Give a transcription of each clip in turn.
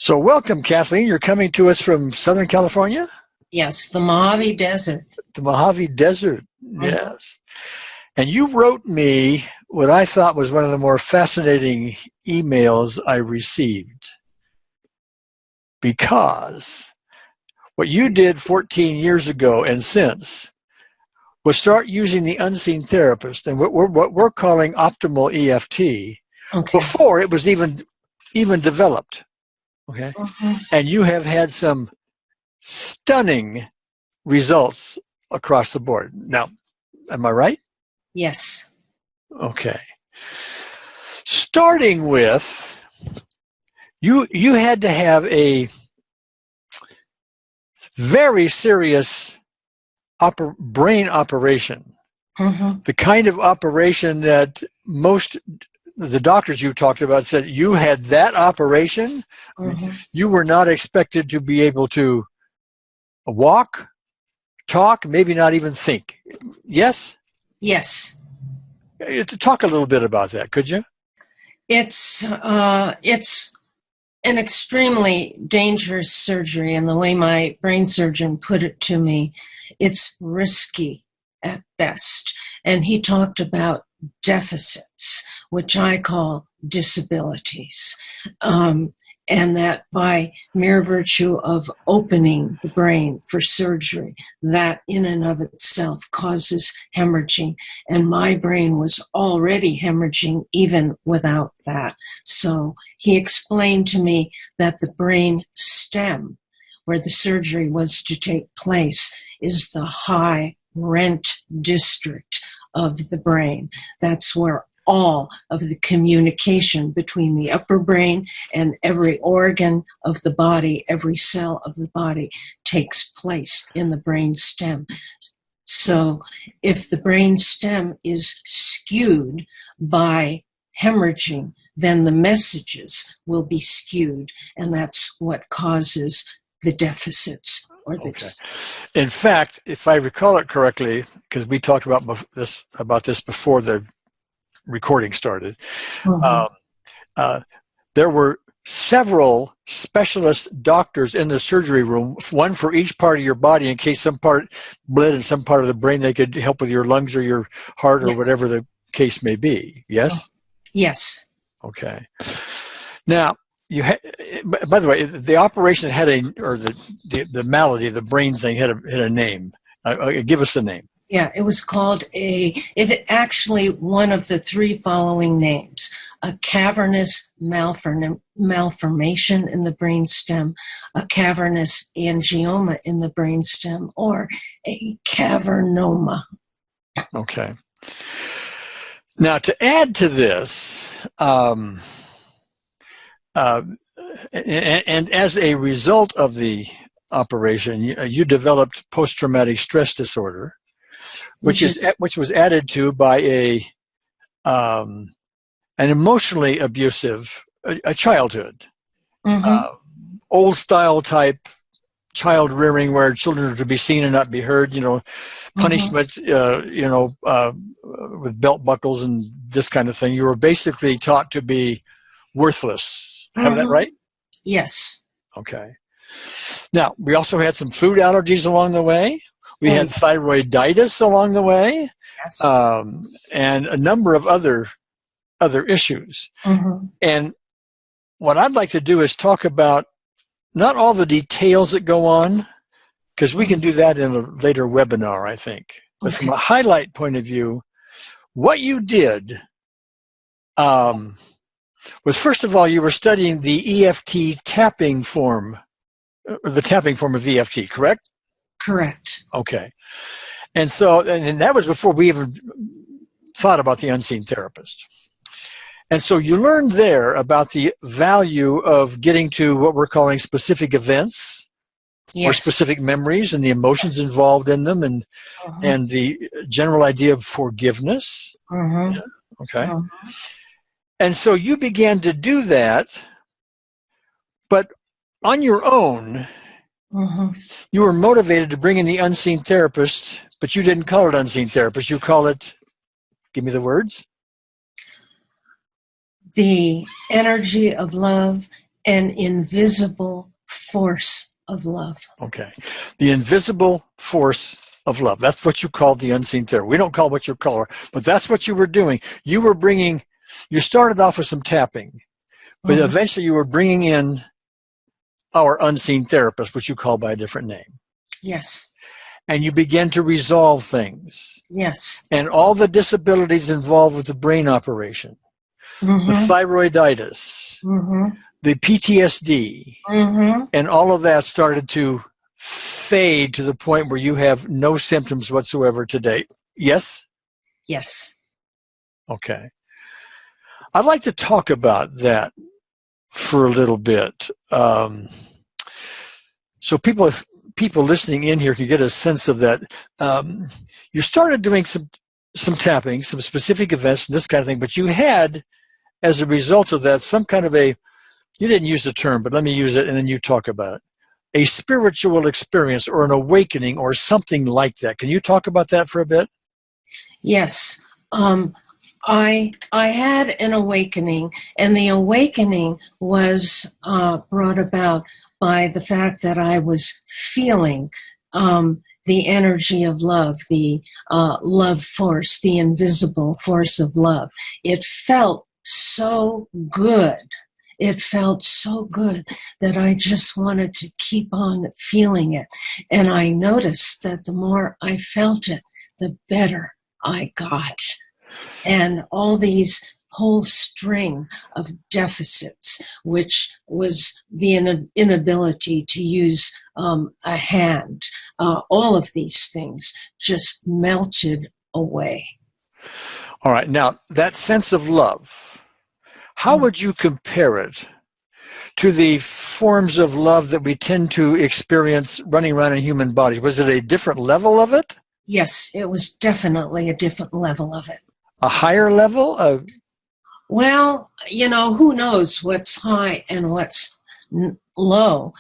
So welcome, Kathleen. You're coming to us from Southern California? Yes, the Mojave Desert. The Mojave Desert, yes. And you wrote me what I thought was one of the more fascinating emails I received, because what you did 14 years ago and since was start using the unseen therapist and what we're calling optimal EFT before it was even developed. Okay. And you have had some stunning results across the board. Now, am I right? Yes. Okay. Starting with, you had to have a very serious brain operation. The kind of operation that most the doctors you talked about said you had that operation. You were not expected to be able to walk, talk, maybe not even think. Yes? Yes. Talk a little bit about that, could you? It's an extremely dangerous surgery, and the way my brain surgeon put it to me, it's risky at best. And he talked about deficits, which I call disabilities, and that by mere virtue of opening the brain for surgery, that in and of itself causes hemorrhaging. And my brain was already hemorrhaging even without that. So he explained to me that the brain stem, where the surgery was to take place, is the high rent district of the brain. That's where all of the communication between the upper brain and every organ of the body, every cell of the body takes place in the brain stem. So if the brain stem is skewed by hemorrhaging, then the messages will be skewed, and that's what causes the deficits. In fact, if I recall it correctly, because we talked about this before the recording started, there were several specialist doctors in the surgery room, one for each part of your body in case some part bled in some part of the brain. They could help with your lungs or your heart or whatever the case may be. Yes? Yes. Okay. Now, by the way, the operation had the malady, the brain thing had a name. Give us the name. Yeah, it was called actually one of the three following names: a cavernous malformation in the brainstem, a cavernous angioma in the brainstem, or a cavernoma. Okay. Now, to add to this, and as a result of the operation, you developed post-traumatic stress disorder, which was added to by an emotionally abusive childhood, old style type child rearing where children are to be seen and not be heard. Punishment, with belt buckles and this kind of thing. You were basically taught to be worthless. Have that right? Yes. Okay. Now, we also had some food allergies along the way. We had thyroiditis along the way, and a number of other issues. And what I'd like to do is talk about not all the details that go on, because we can do that in a later webinar, I think. But from a highlight point of view, what you did was, first of all, you were studying the EFT tapping form, or the tapping form of EFT, correct? Correct. Okay. And so, and that was before we even thought about the unseen therapist. And so you learned there about the value of getting to what we're calling specific events or specific memories and the emotions involved in them, and the general idea of forgiveness. Yeah. Okay. And so you began to do that, but on your own, you were motivated to bring in the unseen therapist, but you didn't call it unseen therapist. You call it, give me the words. The energy of love an invisible force of love. Okay. The invisible force of love. That's what you call the unseen therapy. We don't call what you call her, but that's what you were doing. You started off with some tapping, but eventually you were bringing in our unseen therapist, which you call by a different name. Yes. And you began to resolve things. Yes. And all the disabilities involved with the brain operation, the thyroiditis, the PTSD, and all of that started to fade to the point where you have no symptoms whatsoever today. Yes? Yes. Okay. I'd like to talk about that for a little bit. So people listening in here can get a sense of that. You started doing some tapping, some specific events, and this kind of thing, but you had, as a result of that, some kind of you didn't use the term, but let me use it and then you talk about it. A spiritual experience or an awakening or something like that. Can you talk about that for a bit? Yes. I had an awakening, and the awakening was brought about by the fact that I was feeling the energy of love, the love force, the invisible force of love. It felt so good. It felt so good that I just wanted to keep on feeling it. And I noticed that the more I felt it, the better I got. And all these whole string of deficits, which was the inability to use a hand, all of these things just melted away. All right. Now, that sense of love, how would you compare it to the forms of love that we tend to experience running around in human bodies? Was it a different level of it? Yes, it was definitely a different level of it. A higher level? Well, who knows what's high and what's low.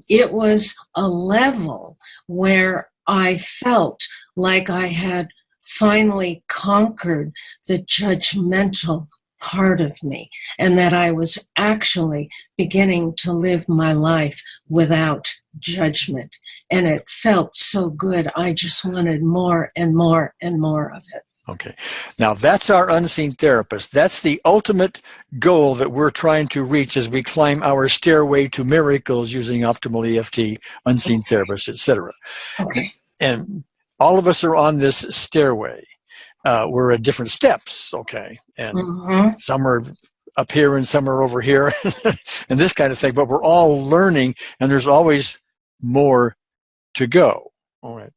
It was a level where I felt like I had finally conquered the judgmental part of me, and that I was actually beginning to live my life without judgment. And it felt so good. I just wanted more and more and more of it. Okay. Now, that's our unseen therapist. That's the ultimate goal that we're trying to reach as we climb our stairway to miracles using optimal EFT, unseen therapist, etc. Okay. And all of us are on this stairway. We're at different steps, okay? And some are up here and some are over here and this kind of thing, but we're all learning and there's always more to go. All right.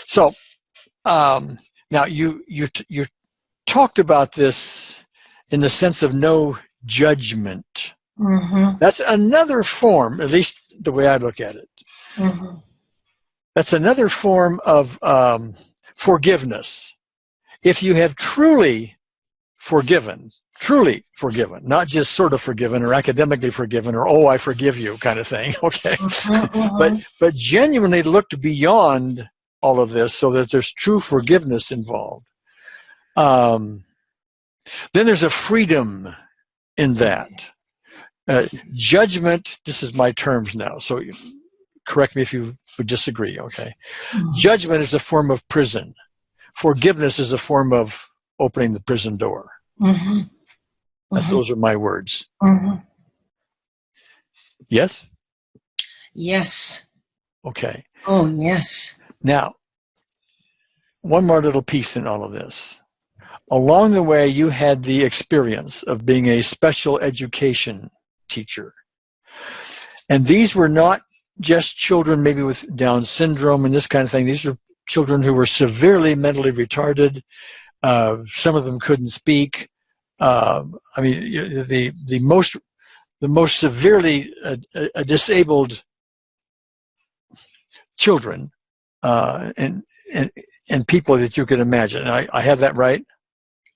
So, now you talked about this in the sense of no judgment. That's another form, at least the way I look at it. That's another form of forgiveness. If you have truly forgiven, not just sort of forgiven or academically forgiven or, oh, I forgive you kind of thing, okay? But genuinely looked beyond all of this so that there's true forgiveness involved. Then there's a freedom in that. Judgment, this is my terms now, so correct me if you would disagree, okay? Judgment is a form of prison. Forgiveness is a form of opening the prison door. Those are my words. Yes? Yes. Okay. Oh, yes. Now, one more little piece in all of this. Along the way, you had the experience of being a special education teacher. And these were not just children maybe with Down syndrome and this kind of thing. These were children who were severely mentally retarded. Some of them couldn't speak. I mean, the most severely disabled children and people that you could imagine. I have that right?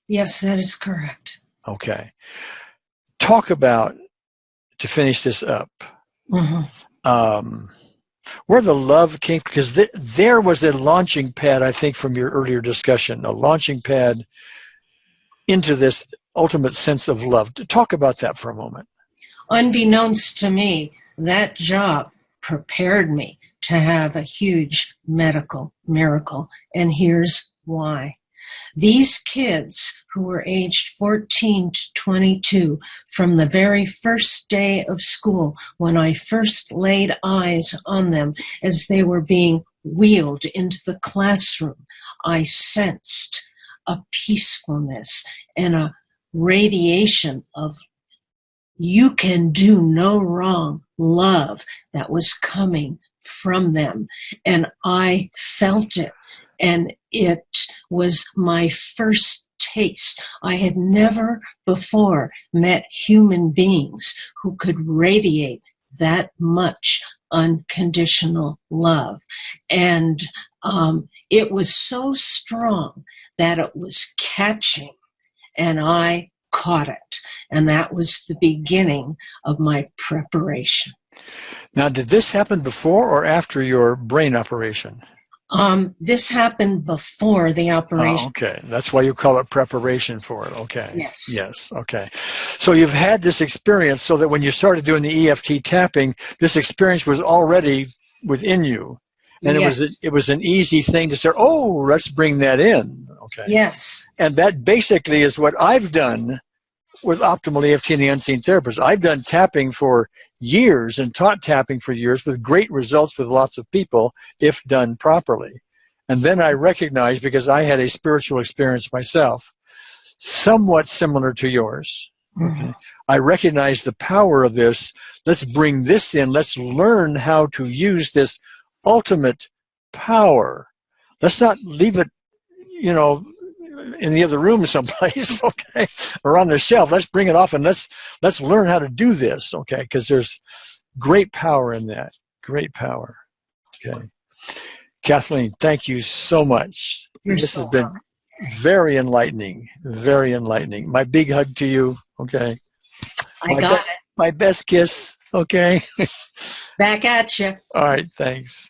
Yes, that is correct. Okay. Talk about, to finish this up, where the love came, because there was a launching pad, I think, from your earlier discussion, a launching pad into this ultimate sense of love. Talk about that for a moment. Unbeknownst to me, that job prepared me to have a huge medical miracle. And here's why. These kids who were aged 14 to 22, from the very first day of school, when I first laid eyes on them as they were being wheeled into the classroom, I sensed a peacefulness and a radiation of you can do no wrong love that was coming from them. And I felt it. And it was my first taste. I had never before met human beings who could radiate that much unconditional love. And it was so strong that it was catching, and I caught it. And that was the beginning of my preparation. Now, did this happen before or after your brain operation? This happened before the operation. Oh, okay. That's why you call it preparation for it. Okay. Yes. Yes. Okay. So you've had this experience so that when you started doing the EFT tapping, this experience was already within you. And Yes. it was an easy thing to say, oh, let's bring that in. Okay. Yes. And that basically is what I've done with Optimal EFT and the Unseen Therapist. I've done tapping for years and taught tapping for years with great results with lots of people if done properly. And then I recognized, because I had a spiritual experience myself, somewhat similar to yours. Mm-hmm. I recognized the power of this. Let's bring this in. Let's learn how to use this ultimate power. Let's not leave it, in the other room someplace, okay, or on the shelf. Let's bring it off and let's learn how to do this, okay, because there's great power in that. Great power. Okay. Kathleen, thank you so much. This has been very enlightening, very enlightening. My big hug to you, okay? I got it. My best kiss, okay? Back at you. All right, thanks.